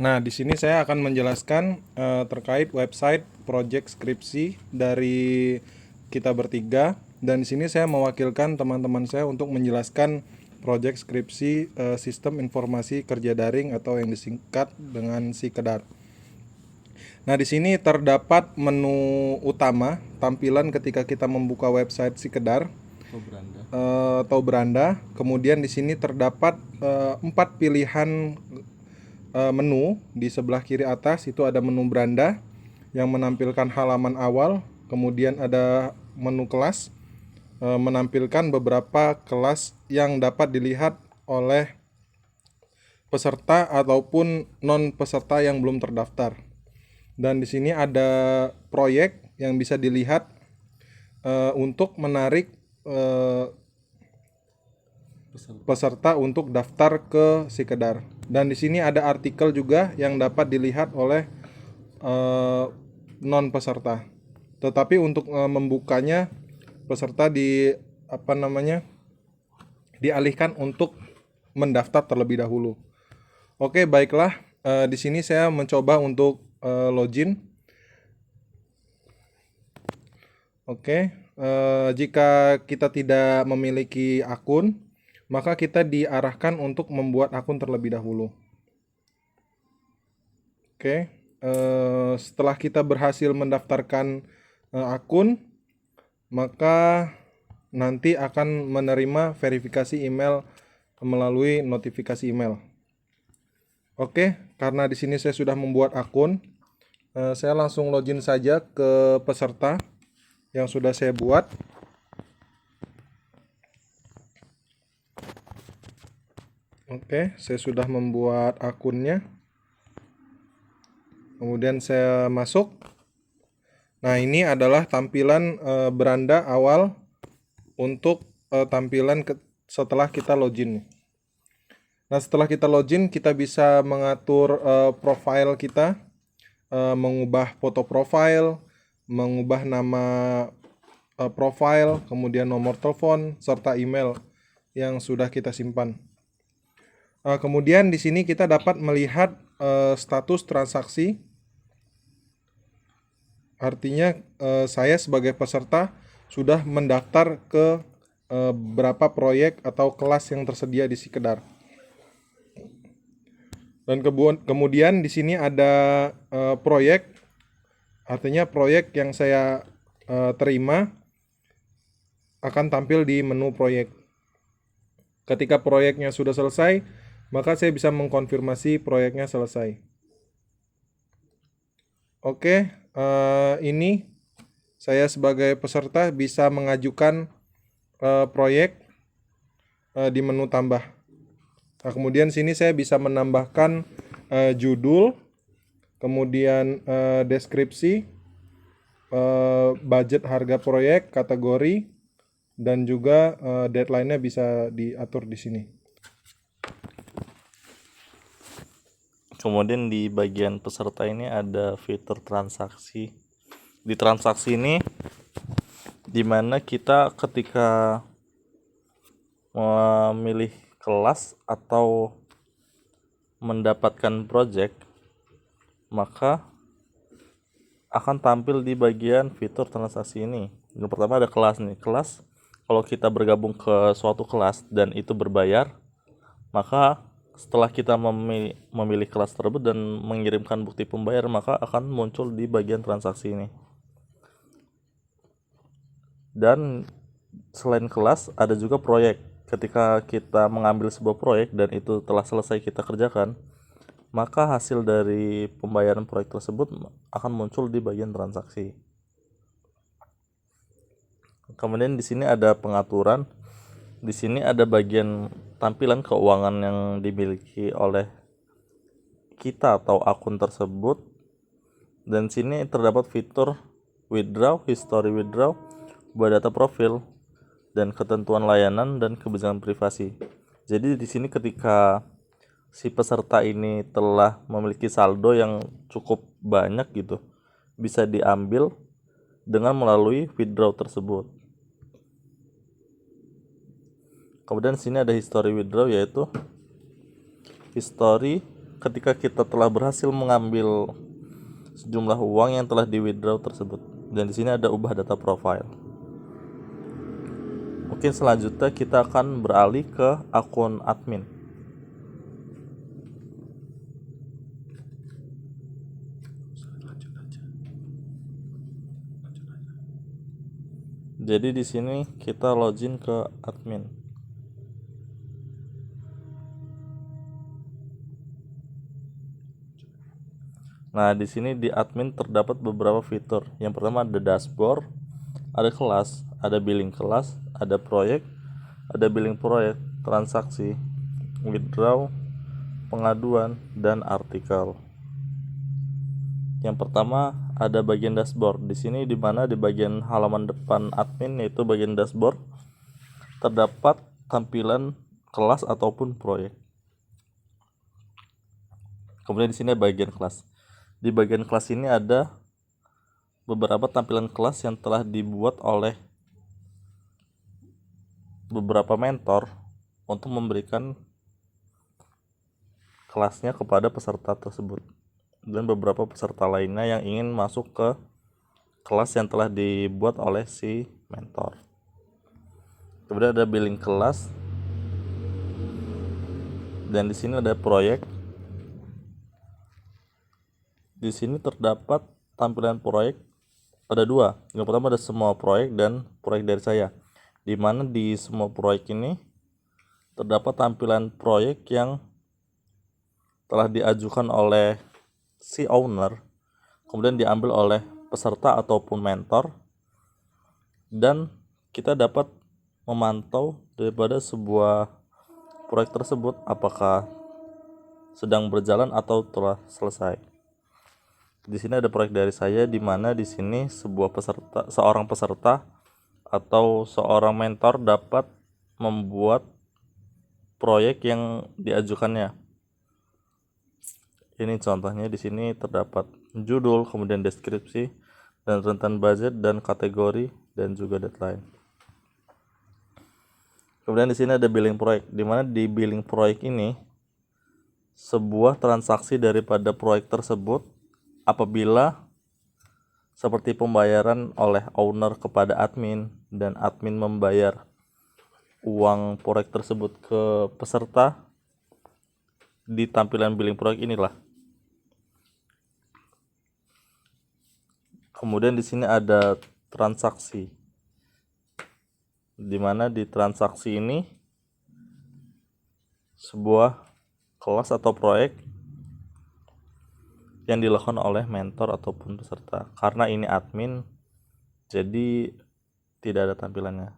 Nah, di sini saya akan menjelaskan terkait website project skripsi dari kita bertiga, dan di sini saya mewakilkan teman-teman saya untuk menjelaskan project skripsi sistem informasi kerja daring atau yang disingkat dengan SIKEDAR. Nah, di sini terdapat menu utama tampilan ketika kita membuka website SIKEDAR atau beranda. Kemudian di sini terdapat 4 pilihan menu. Di sebelah kiri atas itu ada menu beranda yang menampilkan halaman awal, kemudian ada menu kelas menampilkan beberapa kelas yang dapat dilihat oleh peserta ataupun non peserta yang belum terdaftar. Dan di sini ada proyek yang bisa dilihat untuk menarik peserta untuk daftar ke SIKEDAR. Dan di sini ada artikel juga yang dapat dilihat oleh non peserta. Tetapi untuk membukanya peserta dialihkan untuk mendaftar terlebih dahulu. Oke, baiklah. Di sini saya mencoba untuk login. Oke, jika kita tidak memiliki akun, maka kita diarahkan untuk membuat akun terlebih dahulu. Oke, setelah kita berhasil mendaftarkan akun, maka nanti akan menerima verifikasi email melalui notifikasi email. Oke, karena di sini saya sudah membuat akun, saya langsung login saja ke peserta yang sudah saya buat. Oke, saya sudah membuat akunnya. Kemudian saya masuk. Nah, ini adalah tampilan beranda awal untuk tampilan setelah kita login. Nah, setelah kita login, kita bisa mengatur profile kita, mengubah foto profile, mengubah nama profile, kemudian nomor telepon, serta email yang sudah kita simpan. Kemudian di sini kita dapat melihat status transaksi. Artinya saya sebagai peserta sudah mendaftar ke berapa proyek atau kelas yang tersedia di SIKEDAR. Dan kemudian di sini ada proyek, artinya proyek yang saya terima akan tampil di menu proyek. Ketika proyeknya sudah selesai, maka saya bisa mengkonfirmasi proyeknya selesai. Oke, ini saya sebagai peserta bisa mengajukan proyek di menu tambah. Nah, kemudian sini saya bisa menambahkan judul, kemudian deskripsi, budget harga proyek, kategori, dan juga deadline-nya bisa diatur di sini. Kemudian di bagian peserta ini ada fitur transaksi. Di transaksi ini dimana kita ketika memilih kelas atau mendapatkan project, maka akan tampil di bagian fitur transaksi ini. Yang pertama ada kelas nih. Kelas, kalau kita bergabung ke suatu kelas dan itu berbayar, maka setelah kita memilih kelas tersebut dan mengirimkan bukti pembayar, maka akan muncul di bagian transaksi ini. Dan selain kelas ada juga proyek. Ketika kita mengambil sebuah proyek dan itu telah selesai kita kerjakan, maka hasil dari pembayaran proyek tersebut akan muncul di bagian transaksi. Kemudian di sini ada pengaturan. Di sini ada bagian tampilan keuangan yang dimiliki oleh kita atau akun tersebut. Dan sini terdapat fitur withdraw, history withdraw, buat data profil, dan ketentuan layanan dan kebijakan privasi. Jadi di sini ketika si peserta ini telah memiliki saldo yang cukup banyak gitu, bisa diambil dengan melalui withdraw tersebut. Kemudian sini ada history withdraw, yaitu history ketika kita telah berhasil mengambil sejumlah uang yang telah di withdraw tersebut. Dan di sini ada ubah data profile. Mungkin selanjutnya kita akan beralih ke akun admin. Jadi di sini kita login ke admin. Nah, di sini di admin terdapat beberapa fitur. Yang pertama ada dashboard, ada kelas, ada billing kelas, ada proyek, ada billing proyek, transaksi, withdraw, pengaduan, dan artikel. Yang pertama ada bagian dashboard. Di sini di mana di bagian halaman depan admin, yaitu bagian dashboard, terdapat tampilan kelas ataupun proyek. Kemudian di sini bagian kelas. Di bagian kelas ini ada beberapa tampilan kelas yang telah dibuat oleh beberapa mentor untuk memberikan kelasnya kepada peserta tersebut, dan beberapa peserta lainnya yang ingin masuk ke kelas yang telah dibuat oleh si mentor. Kemudian ada billing kelas, dan di sini ada proyek. Di sini terdapat tampilan proyek, ada dua. Yang pertama ada semua proyek dan proyek dari saya, di mana di semua proyek ini terdapat tampilan proyek yang telah diajukan oleh si owner, kemudian diambil oleh peserta ataupun mentor, dan kita dapat memantau daripada sebuah proyek tersebut apakah sedang berjalan atau telah selesai. Di sini ada proyek dari saya, di mana di sini seorang peserta atau seorang mentor dapat membuat proyek yang diajukannya. Ini contohnya, di sini terdapat judul, kemudian deskripsi, dan rentan budget dan kategori, dan juga deadline. Kemudian di sini ada billing proyek, di mana di billing proyek ini sebuah transaksi daripada proyek tersebut apabila seperti pembayaran oleh owner kepada admin, dan admin membayar uang proyek tersebut ke peserta, di tampilan billing proyek inilah. Kemudian di sini ada transaksi, di mana di transaksi ini sebuah kelas atau proyek yang dilakukan oleh mentor ataupun peserta. Karena ini admin, jadi tidak ada tampilannya.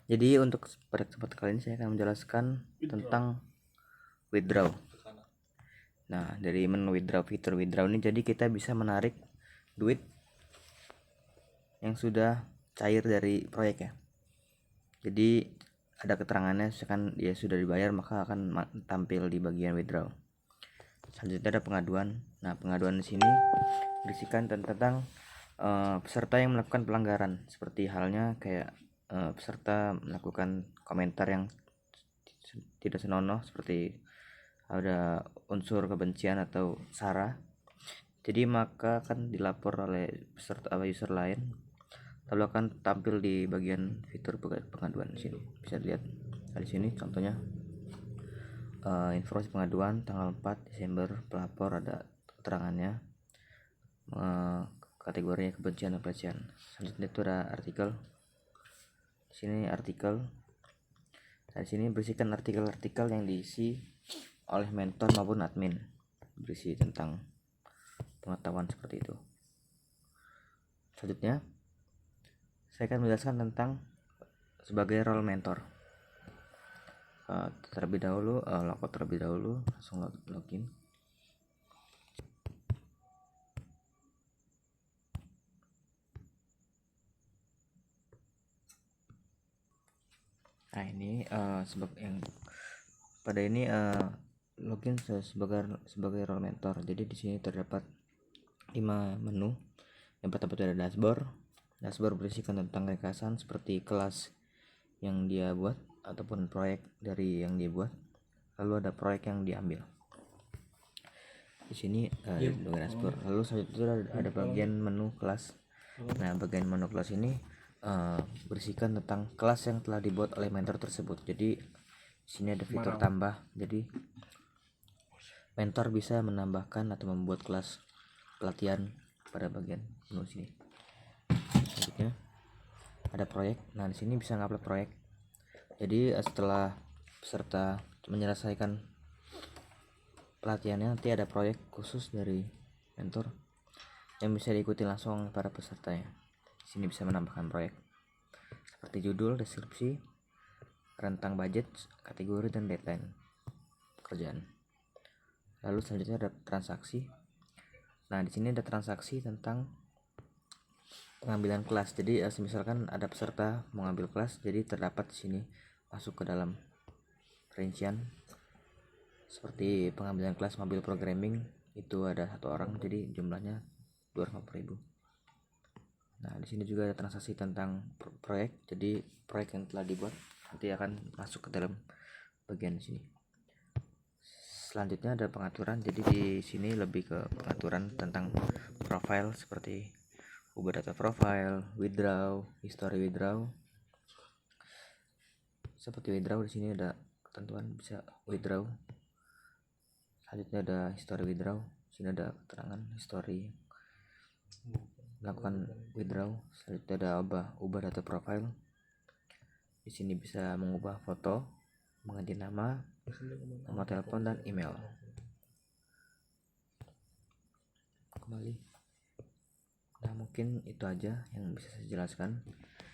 Jadi untuk pada kesempatan kali ini saya akan menjelaskan tentang withdraw. Nah, dari menu withdraw, fitur withdraw ini, jadi kita bisa menarik duit yang sudah cair dari proyek ya. Jadi ada keterangannya, misalkan dia sudah dibayar maka akan tampil di bagian withdraw. Selanjutnya ada pengaduan. Nah, pengaduan di sini berisikan tentang peserta yang melakukan pelanggaran, seperti halnya kayak peserta melakukan komentar yang tidak senonoh, seperti ada unsur kebencian atau sara. Jadi maka akan dilapor oleh peserta atau user lain, lalu akan tampil di bagian fitur pengaduan. Di sini bisa dilihat. Nah, di sini contohnya informasi pengaduan tanggal 4 Desember, pelapor ada keterangannya, kategorinya kebencian dan pelecehan. Selanjutnya itu ada artikel. Di sini artikel. Nah, di sini berisikan artikel-artikel yang diisi oleh mentor maupun admin, berisi tentang pengetahuan seperti itu. Selanjutnya saya akan menjelaskan tentang sebagai role mentor. Terlebih dahulu logout terlebih dahulu, langsung login. Nah, ini yang pada ini login sebagai role mentor. Jadi di sini terdapat 5 menu. Yang pertama itu ada dashboard. Dashboard berisikan tentang ringkasan seperti kelas yang dia buat ataupun proyek dari yang dia buat. lalu ada proyek yang diambil. Di sini domain explore. Lalu selanjutnya ada bagian menu kelas. Nah, bagian menu kelas ini berisikan tentang kelas yang telah dibuat oleh mentor tersebut. Jadi di sini ada fitur tambah. Jadi mentor bisa menambahkan atau membuat kelas pelatihan pada bagian menu sini. Selanjutnya ada proyek. Nah, di sini bisa ngupload proyek. Jadi setelah peserta menyelesaikan pelatihannya, nanti ada proyek khusus dari mentor yang bisa diikuti langsung para pesertanya. Di sini bisa menambahkan proyek seperti judul, deskripsi, rentang budget, kategori, dan deadline pekerjaan. Lalu selanjutnya ada transaksi. Nah, di sini ada transaksi tentang pengambilan kelas. Jadi misalkan ada peserta mengambil kelas, jadi terdapat di sini masuk ke dalam rincian seperti pengambilan kelas mobil programming itu ada 1 orang, jadi jumlahnya 250.000. Nah, di sini juga ada transaksi tentang proyek. Jadi proyek yang telah dibuat nanti akan masuk ke dalam bagian sini. Selanjutnya ada pengaturan. Jadi di sini lebih ke pengaturan tentang profile seperti ubah data profile, withdraw, history withdraw. Seperti withdraw di sini ada ketentuan bisa withdraw. Selanjutnya ada history withdraw. Di sini ada keterangan history melakukan withdraw. Selanjutnya ada ubah data profile. Di sini bisa mengubah foto, mengganti nama, nomor telepon, dan email. Kembali. Nah, mungkin itu aja yang bisa saya jelaskan.